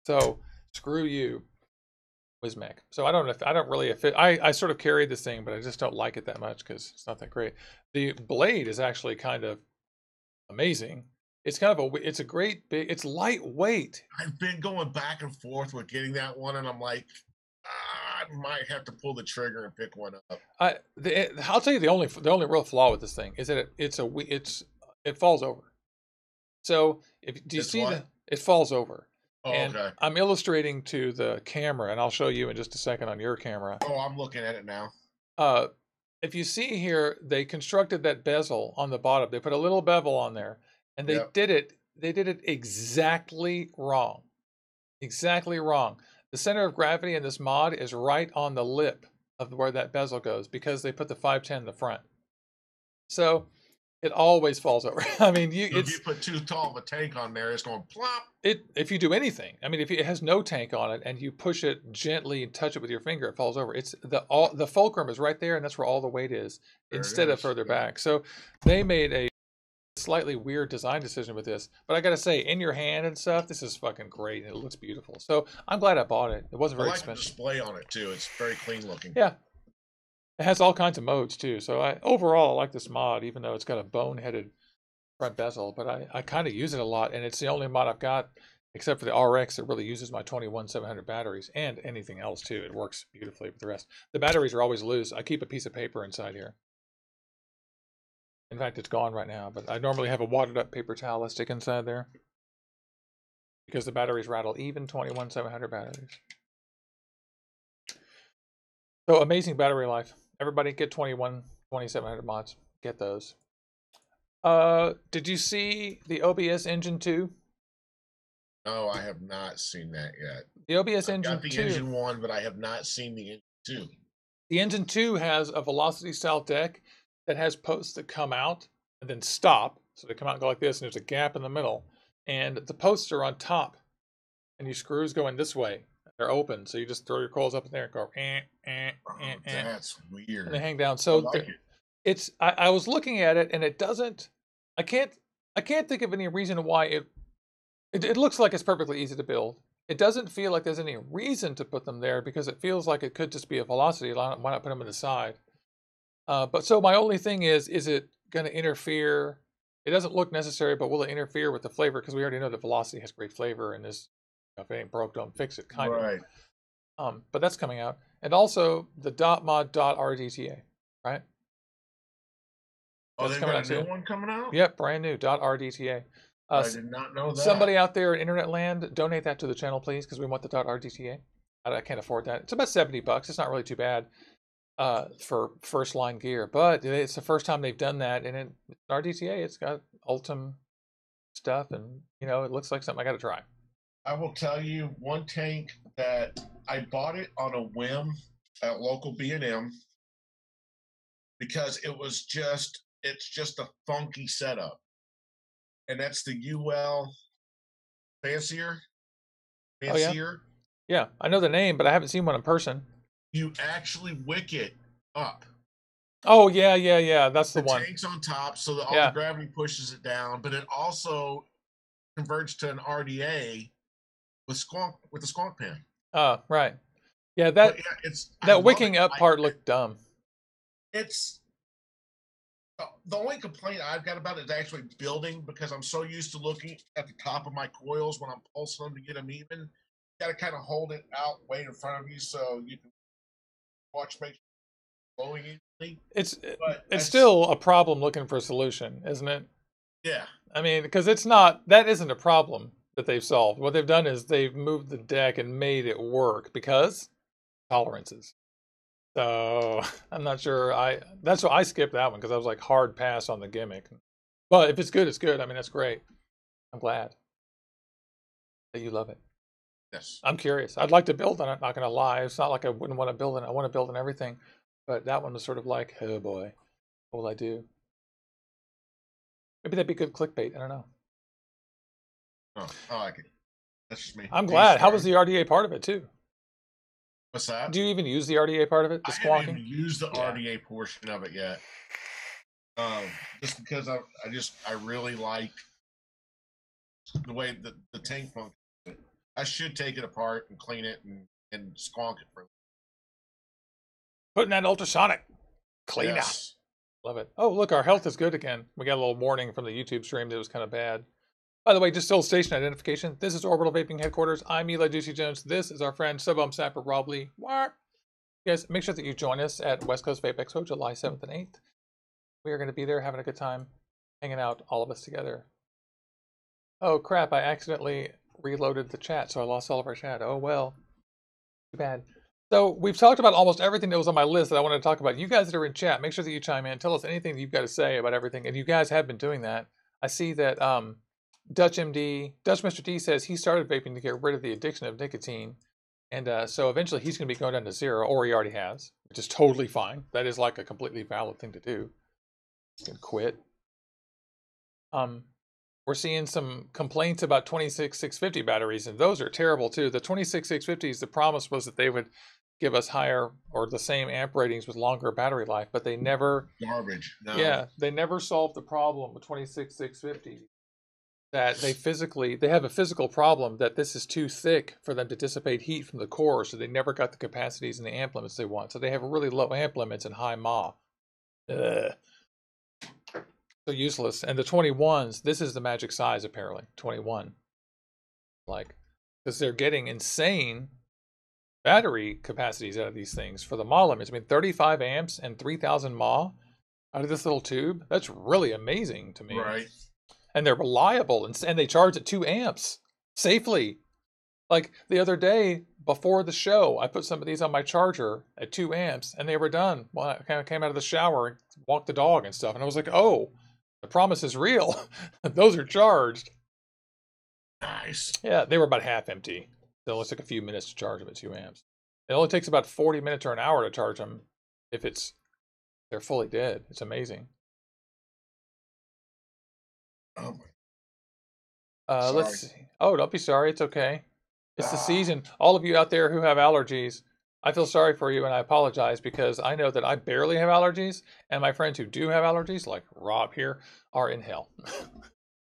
So screw you, Wismec. So I sort of carry this thing, but I just don't like it that much because it's not that great. The blade is actually kind of amazing. It's kind of it's a great big, it's lightweight. I've been going back and forth with getting that one, and I'm like, I might have to pull the trigger and pick one up. I'll tell you the only real flaw with this thing is that it falls over. So it falls over. Oh, and okay. I'm illustrating to the camera, and I'll show you in just a second on your camera. Oh, I'm looking at it now. If you see here, they constructed that bezel on the bottom. They put a little bevel on there, and they did it exactly wrong. Exactly wrong. The center of gravity in this mod is right on the lip of where that bezel goes because they put the 510 in the front. So it always falls over. I mean, if you put too tall of a tank on there, it's going plop. If you do anything, I mean, if it has no tank on it and you push it gently and touch it with your finger, it falls over. It's the fulcrum is right there, and that's where all the weight is instead of further back. So they made a slightly weird design decision with this, but I gotta say, in your hand and stuff, this is fucking great. It looks beautiful. So I'm glad I bought it. It wasn't very expensive. The display on it too. It's very clean looking. Yeah. It has all kinds of modes too. So overall I like this mod, even though it's got a boneheaded front bezel, but I kind of use it a lot, and it's the only mod I've got except for the RX that really uses my 21700 batteries and anything else too. It works beautifully with the rest. The batteries are always loose. I keep a piece of paper inside here. In fact, it's gone right now, but I normally have a wadded up paper towel I stick inside there because the batteries rattle, even 21700 batteries. So amazing battery life. Everybody get 2700 mods. Get those. Did you see the OBS Engine 2? No, I have not seen that yet. The OBS Engine 2. I've got the Engine 1, but I have not seen the Engine 2. The Engine 2 has a velocity style deck that has posts that come out and then stop. So they come out and go like this, and there's a gap in the middle. And the posts are on top. And your screws go in this way. They're open, so you just throw your coils up in there and go, That's weird. And they hang down. So I like it. It's I was looking at it, and it doesn't. I can't think of any reason why it looks like it's perfectly easy to build. It doesn't feel like there's any reason to put them there because it feels like it could just be a velocity. Why not put them in the side? But so my only thing is it going to interfere? It doesn't look necessary, but will it interfere with the flavor? Because we already know that velocity has great flavor, and this, if it ain't broke, don't fix it, kind of. But that's coming out, and also the .mod.rdta, right? Oh, they've got a new one coming out? Yep, brand new .rdta. I did not know that. Somebody out there in internet land, donate that to the channel, please, because we want the .rdta. I can't afford that. It's about $70. It's not really too bad for first line gear, but it's the first time they've done that, and RDTA, it's got Ultim stuff, and it looks like something I got to try. I will tell you one tank that I bought it on a whim at local B&M because it's just a funky setup, and that's the UL Fancier. Oh, yeah, I know the name, but I haven't seen one in person. You actually wick it up. Oh, yeah. That's the one. The tank's on top, so that all the gravity pushes it down, but it also converts to an RDA with the squonk pan. Oh, right. Yeah, that wicking up part looked dumb. It's the only complaint I've got about it is actually building, because I'm so used to looking at the top of my coils when I'm pulsing them to get them even. You got to kind of hold it out way in front of you so you can watch make flowing easily. It's still a problem looking for a solution, isn't it? Yeah. I mean, because that isn't a problem that they've solved. What they've done is they've moved the deck and made it work because tolerances. So I'm not sure. That's why I skipped that one, because I was like hard pass on the gimmick. But if it's good, it's good. I mean, that's great. I'm glad that you love it. Yes. I'm curious. I'd like to build on it, not going to lie. It's not like I wouldn't want to build it. I want to build on everything. But that one was sort of like, oh boy, what will I do? Maybe that'd be good clickbait. I don't know. Oh, I like it. That's just me. I'm glad. How was the RDA part of it, too? What's that? Do you even use the RDA part of it? The squawking? I haven't even used the RDA portion of it yet. Just because I really like the way the tank functions. I should take it apart and clean it and squonk it for putting that ultrasonic clean out. Love it. Oh, look, our health is good again. We got a little warning from the YouTube stream that it was kind of bad. By the way, just still station identification. This is Orbital Vaping Headquarters. I'm Eli Juicy Jones. This is our friend SUBOHMSAPPER Rob Lee. You guys, make sure that you join us at West Coast Vape Expo, July 7th and 8th. We are going to be there having a good time, hanging out, all of us together. Oh, crap. I accidentally reloaded the chat, so I lost all of our chat. Oh, well. Too bad. So we've talked about almost everything that was on my list that I wanted to talk about. You guys that are in chat, make sure that you chime in. Tell us anything that you've got to say about everything. And you guys have been doing that. I see that Dutch Mr. D says he started vaping to get rid of the addiction of nicotine. And so eventually he's going to be going down to 0, or he already has, which is totally fine. That is like a completely valid thing to do. You can quit. We're seeing some complaints about 26650 batteries, and those are terrible too. The 26650s, the promise was that they would give us higher or the same amp ratings with longer battery life, but they never. Garbage. No. Yeah, they never solved the problem with 26650. That they have a physical problem that this is too thick for them to dissipate heat from the core, so they never got the capacities and the amp limits they want. So they have really low amp limits and high mAh. Ugh. So useless. And the 21s, this is the magic size apparently, 21. Like, because they're getting insane battery capacities out of these things for the mAh limits. I mean, 35 amps and 3000 mAh out of this little tube. That's really amazing to me. Right. And they're reliable, and they charge at 2 amps safely. Like the other day before the show, I put some of these on my charger at 2 amps, and they were done. Well, I kind of came out of the shower and walked the dog and stuff, and I was like, oh, the promise is real. Those are charged. Nice. Yeah, they were about half empty. It only took a few minutes to charge them at 2 amps. It only takes about 40 minutes or an hour to charge them if they're fully dead. It's amazing. Oh my. Let's see. Oh, don't be sorry. It's okay. It's the season. All of you out there who have allergies, I feel sorry for you, and I apologize because I know that I barely have allergies, and my friends who do have allergies, like Rob here, are in hell.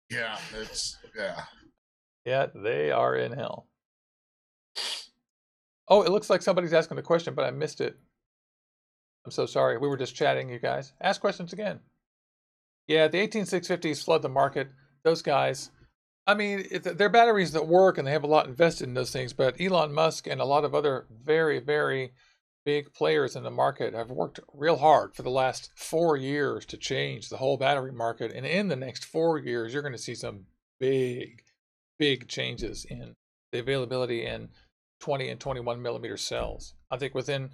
Yeah, yeah. Yeah, they are in hell. Oh, it looks like somebody's asking a question, but I missed it. I'm so sorry. We were just chatting, you guys. Ask questions again. Yeah, the 18650s flood the market. Those guys, I mean, they're batteries that work and they have a lot invested in those things, but Elon Musk and a lot of other very, very big players in the market have worked real hard for the last 4 years to change the whole battery market. And in the next 4 years, you're going to see some big, big changes in the availability in 20 and 21 millimeter cells. I think within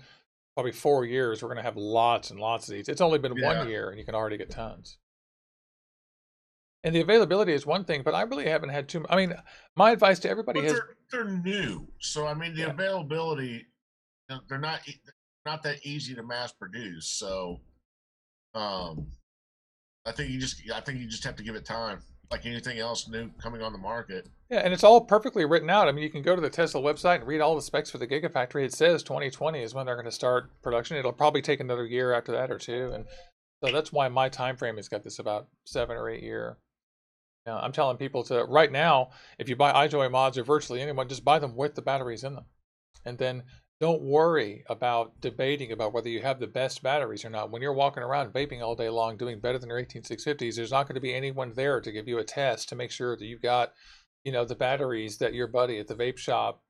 probably 4 years, we're going to have lots and lots of these. It's only been 1 year and you can already get tons. And the availability is one thing, but I really haven't had too. I mean, my advice to everybody is they're new, so I mean the availability, they're not that easy to mass produce. So, I think you just have to give it time, like anything else new coming on the market. Yeah, and it's all perfectly written out. I mean, you can go to the Tesla website and read all the specs for the Gigafactory. It says 2020 is when they're going to start production. It'll probably take another year after that or two, and so that's why my time frame has got this about 7 or 8 year. Now, I'm telling people to, right now, if you buy iJoy mods or virtually anyone, just buy them with the batteries in them. And then don't worry about debating about whether you have the best batteries or not. When you're walking around vaping all day long, doing better than your 18650s, there's not going to be anyone there to give you a test to make sure that you've got, the batteries that your buddy at the vape shop,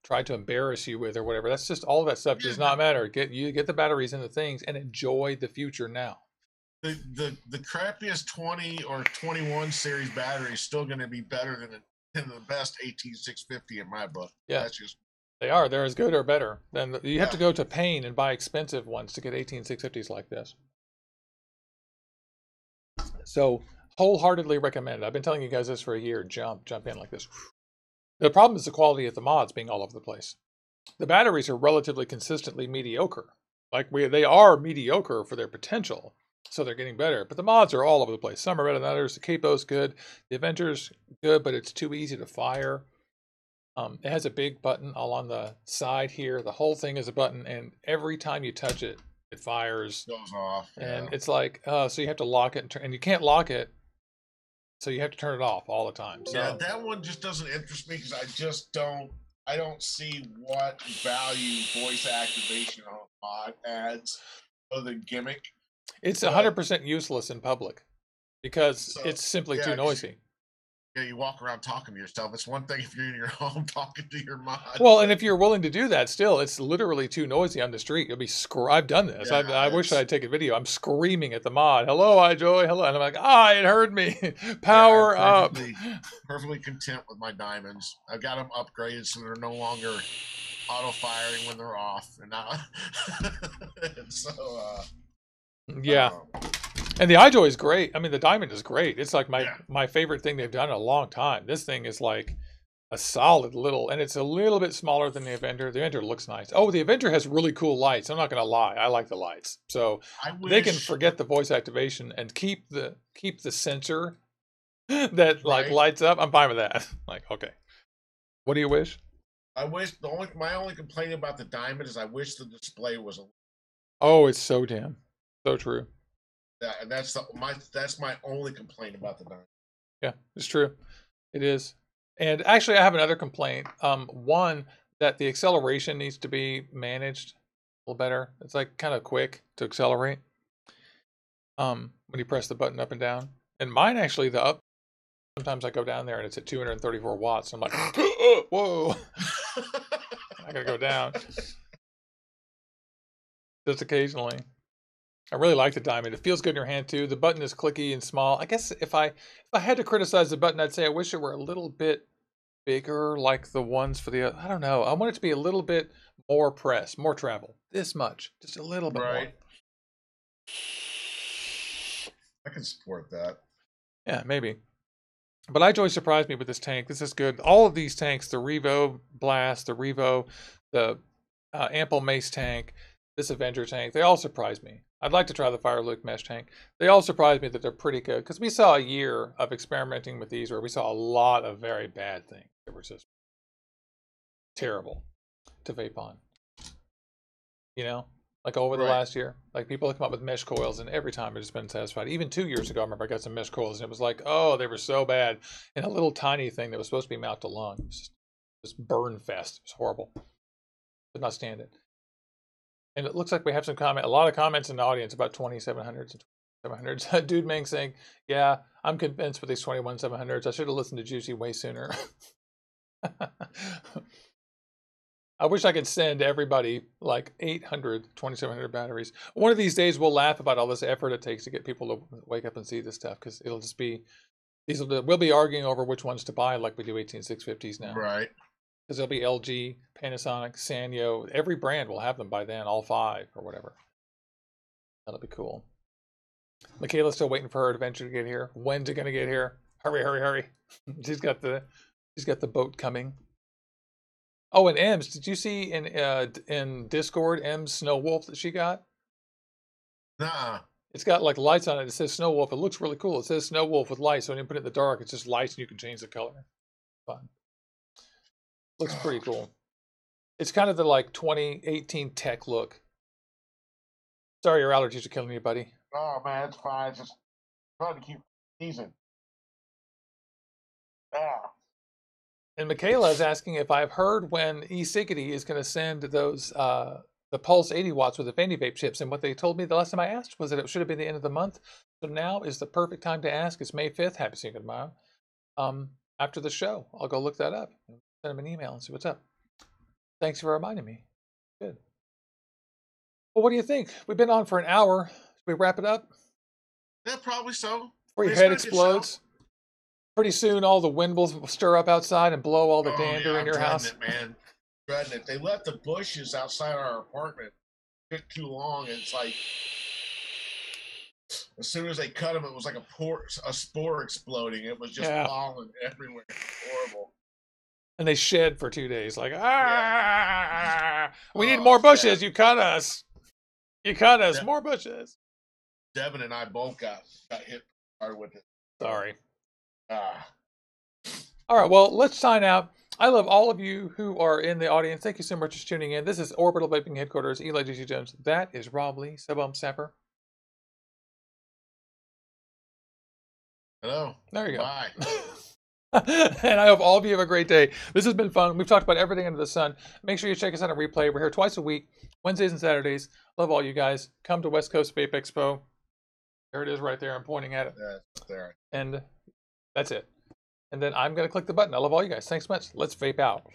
tried to embarrass you with or whatever. That's just, all of that stuff does not matter. Get the batteries in the things and enjoy the future now. The crappiest 20 or 21 series battery is still going to be better than the best 18650 in my book. Yeah, that's just, they are. They're as good or better. Then you have to go to pain and buy expensive ones to get 18650s like this. So wholeheartedly recommend it. I've been telling you guys this for a year. Jump in like this. The problem is the quality of the mods being all over the place. The batteries are relatively consistently mediocre. They are mediocre for their potential. So they're getting better, but the mods are all over the place. Some are better than others. The Capo's good. The Avenger's good, but it's too easy to fire. It has a big button all on the side here. The whole thing is a button, and every time you touch it, it fires. Goes off. And it's like, so you have to lock it, and you can't lock it, so you have to turn it off all the time. So, yeah, that one just doesn't interest me because I don't see what value voice activation on mod adds other than gimmick. It's 100% useless in public because it's simply too noisy. Yeah, you walk around talking to yourself. It's one thing if you're in your home talking to your mod. Well, and if you're willing to do that, still, it's literally too noisy on the street. You'll be I've done this. Yeah, I wish I'd take a video. I'm screaming at the mod. Hello, iJoy. Hello. And I'm like, it heard me. Power up. Perfectly content with my diamonds. I've got them upgraded so they're no longer auto firing when they're off. And now, and so, yeah. And the iJoy is great. I mean, the diamond is great. It's like my favorite thing they've done in a long time. This thing is like a solid little, and it's a little bit smaller than the Avenger. The Avenger looks nice. Oh, the Avenger has really cool lights. I'm not gonna lie, I like the lights. So they can forget the voice activation and keep the sensor that like lights up. I'm fine with that. Like, okay, what do you wish? I wish my only complaint about the Diamond is I wish the display was. Oh, it's so damn so true. That's my only complaint about the Diamond. Yeah, it's true. It is. And actually, I have another complaint. One, that the acceleration needs to be managed a little better. It's like kind of quick to accelerate when you press the button up and down. And mine actually, the up, sometimes I go down there and it's at 234 watts. I'm like, whoa, I gotta go down. Just occasionally. I really like the Diamond. It feels good in your hand too. The button is clicky and small. I guess if I had to criticize the button, I'd say I wish it were a little bit bigger, like the ones for the. I don't know. I want it to be a little bit more press, more travel. This much, just a little bit more. I can support that. Yeah, maybe. But iJoy surprised me with this tank. This is good. All of these tanks, the Revo Blast, the Revo, the Ample Mace tank, this Avenger tank, they all surprised me. I'd like to try the Fire Luke Mesh tank. They all surprised me that they're pretty good, because we saw a year of experimenting with these where we saw a lot of very bad things that were just terrible to vape on. You know? Like over the last year. Like people have come up with mesh coils, and every time I've just been satisfied. Even 2 years ago, I remember I got some mesh coils, and it was like, oh, they were so bad. And a little tiny thing that was supposed to be mount to lung. It was just burn fest. It was horrible. Could not stand it. And it looks like we have some a lot of comments in the audience about 2700s and 700s. Dude Ming saying, yeah, I'm convinced with these 21700s. I should have listened to Juicy way sooner. I wish I could send everybody like 800, 2700 batteries. One of these days we'll laugh about all this effort it takes to get people to wake up and see this stuff, because it'll just be, we'll be arguing over which ones to buy like we do 18650s now. Right. Because there'll be LG, Panasonic, Sanyo. Every brand will have them by then, all 5 or whatever. That'll be cool. Michaela's still waiting for her adventure to get here. When's it gonna get here? Hurry, hurry, hurry! she's got the boat coming. Oh, and Ems, did you see in Discord Ems Snow Wolf that she got? Nuh-uh. It's got like lights on it. It says Snow Wolf. It looks really cool. It says Snow Wolf with lights. So when you put it in the dark, it's just lights and you can change the color. Fun. Looks pretty cool. It's kind of the like 2018 tech look. Sorry, your allergies are killing you, buddy. Oh man, it's fine. It's just trying to keep teasing. Ah. And Michaela is asking if I've heard when eCiggity is going to send those the Pulse 80 watts with the Vandy Vape chips. And what they told me the last time I asked was that it should have been the end of the month. So now is the perfect time to ask. It's May 5th. Happy Cinco de Mayo. After the show, I'll go look that up. Send them an email and see what's up. Thanks for reminding me. Good. Well, what do you think? We've been on for an hour. Should we wrap it up? Yeah, probably so. Before your head explodes. Pretty soon, all the wind will stir up outside and blow all the dander in your house. It, man. Dreading it. They left the bushes outside our apartment. It took too long, and it's like as soon as they cut them, it was like a spore exploding. It was just falling everywhere. Horrible. And they shed for 2 days, like we need more bushes. You cut us. You cut us. More bushes. Devin and I both got hit hard with it. Sorry. All right, well, let's sign out. I love all of you who are in the audience. Thank you so much for tuning in. This is Orbital Vaping Headquarters, Eli Juicy Jones. That is Rob Lee, SUBOHMSAPPER. Hello. There you go. Bye. And I hope all of you have a great day. This has been fun. We've talked about everything under the sun. Make sure you check us out on replay. We're here twice a week, Wednesdays and Saturdays. Love all you guys. Come to West Coast Vape Expo. There it is right there. I'm pointing at it. Yeah, there. And that's it. And then I'm going to click the button. I love all you guys. Thanks so much. Let's vape out.